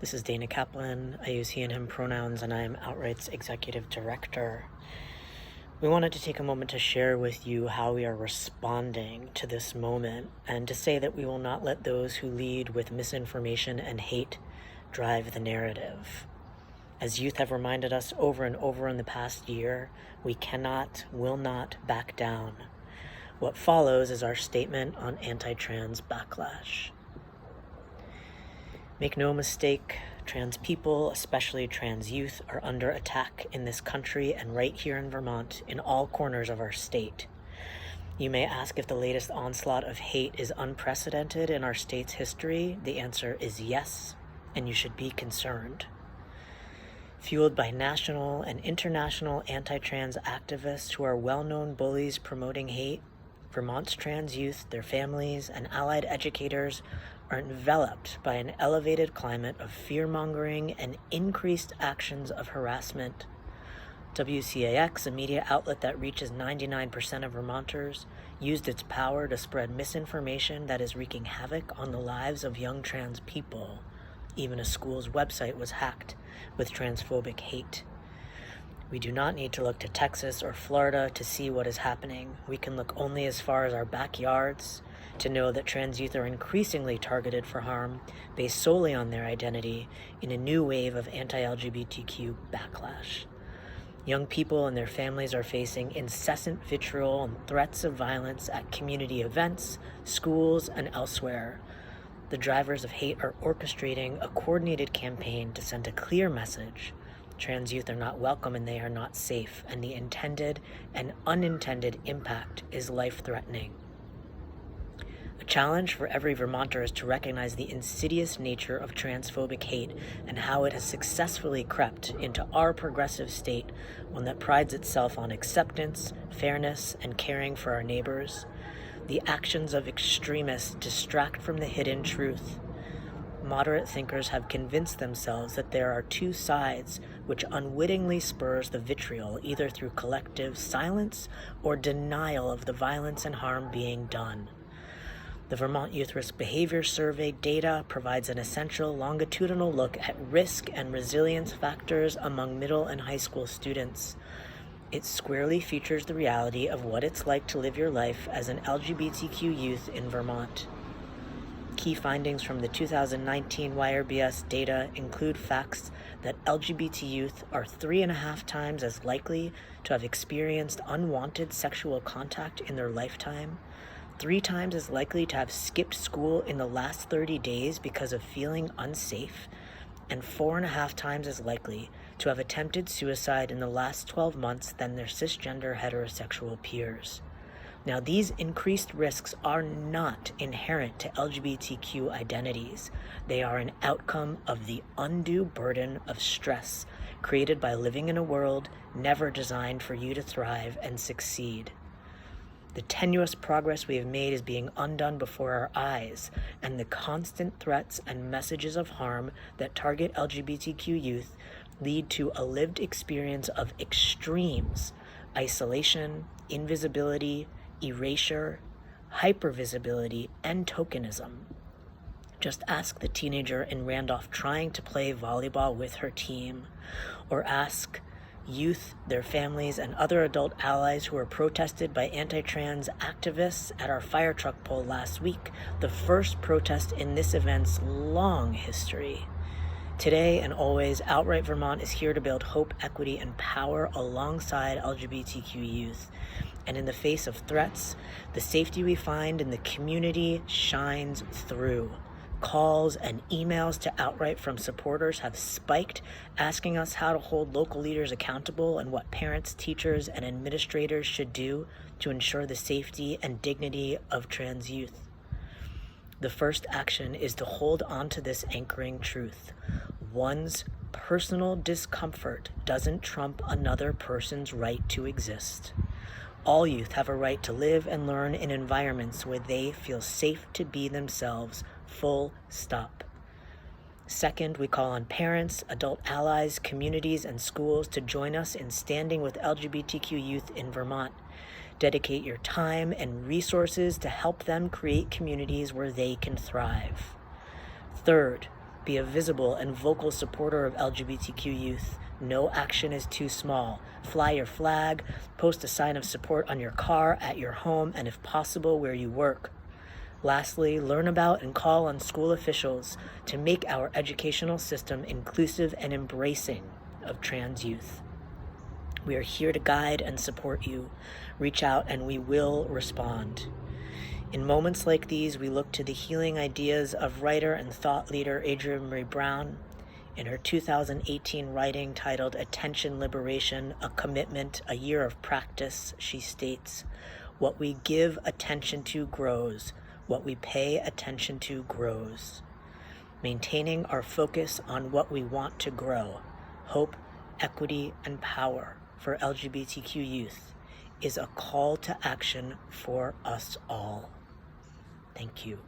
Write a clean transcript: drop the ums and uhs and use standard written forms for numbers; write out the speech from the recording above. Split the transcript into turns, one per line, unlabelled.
This is Dana Kaplan. I use he and him pronouns, and I am Outright's executive director. We wanted to take a moment to share with you how we are responding to this moment, and to say that we will not let those who lead with misinformation and hate drive the narrative. As youth have reminded us over and over in the past year, we cannot, will not back down. What follows is our statement on anti-trans backlash. Make no mistake, trans people, especially trans youth, are under attack in this country and right here in Vermont, in all corners of our state. You may ask if the latest onslaught of hate is unprecedented in our state's history. The answer is yes, and you should be concerned. Fueled by national and international anti-trans activists who are well-known bullies promoting hate, Vermont's trans youth, their families, and allied educators are enveloped by an elevated climate of fear-mongering and increased actions of harassment. WCAX, a media outlet that reaches 99% of Vermonters, used its power to spread misinformation that is wreaking havoc on the lives of young trans people. Even a school's website was hacked with transphobic hate. We do not need to look to Texas or Florida to see what is happening. We can look only as far as our backyards to know that trans youth are increasingly targeted for harm based solely on their identity in a new wave of anti-LGBTQ backlash. Young people and their families are facing incessant vitriol and threats of violence at community events, schools, and elsewhere. The drivers of hate are orchestrating a coordinated campaign to send a clear message. Trans youth are not welcome and they are not safe, and the intended and unintended impact is life-threatening. A challenge for every Vermonter is to recognize the insidious nature of transphobic hate and how it has successfully crept into our progressive state, one that prides itself on acceptance, fairness, and caring for our neighbors. The actions of extremists distract from the hidden truth. Moderate thinkers have convinced themselves that there are two sides, which unwittingly spurs the vitriol either through collective silence or denial of the violence and harm being done. The Vermont Youth Risk Behavior Survey data provides an essential longitudinal look at risk and resilience factors among middle and high school students. It squarely features the reality of what it's like to live your life as an LGBTQ youth in Vermont. Key findings from the 2019 YRBS data include facts that LGBT youth are 3.5 times as likely to have experienced unwanted sexual contact in their lifetime, 3 times as likely to have skipped school in the last 30 days because of feeling unsafe, and 4.5 times as likely to have attempted suicide in the last 12 months than their cisgender heterosexual peers. Now, these increased risks are not inherent to LGBTQ identities. They are an outcome of the undue burden of stress created by living in a world never designed for you to thrive and succeed. The tenuous progress we have made is being undone before our eyes, and the constant threats and messages of harm that target LGBTQ youth lead to a lived experience of extremes: isolation, invisibility, erasure, hypervisibility, and tokenism. Just ask the teenager in Randolph trying to play volleyball with her team, or ask youth, their families, and other adult allies who were protested by anti-trans activists at our fire truck pull last week, the first protest in this event's long history. Today and always, Outright Vermont is here to build hope, equity, and power alongside LGBTQ youth. And in the face of threats, the safety we find in the community shines through. Calls and emails to Outright from supporters have spiked, asking us how to hold local leaders accountable and what parents, teachers, and administrators should do to ensure the safety and dignity of trans youth. The first action is to hold on to this anchoring truth. One's personal discomfort doesn't trump another person's right to exist. All youth have a right to live and learn in environments where they feel safe to be themselves, full stop. Second, we call on parents, adult allies, communities, and schools to join us in standing with LGBTQ youth in Vermont. Dedicate your time and resources to help them create communities where they can thrive. Third, Be a visible and vocal supporter of LGBTQ youth. No action is too small. Fly your flag, post a sign of support on your car, at your home, and if possible, where you work. Lastly, learn about and call on school officials to make our educational system inclusive and embracing of trans youth. We are here to guide and support you. Reach out and we will respond. In moments like these, we look to the healing ideas of writer and thought leader Adrienne Maree Brown. In her 2018 writing titled Attention Liberation, A Commitment, A Year of Practice, she states, "What we give attention to grows. What we pay attention to grows." Maintaining our focus on what we want to grow, hope, equity, and power for LGBTQ youth, is a call to action for us all. Thank you.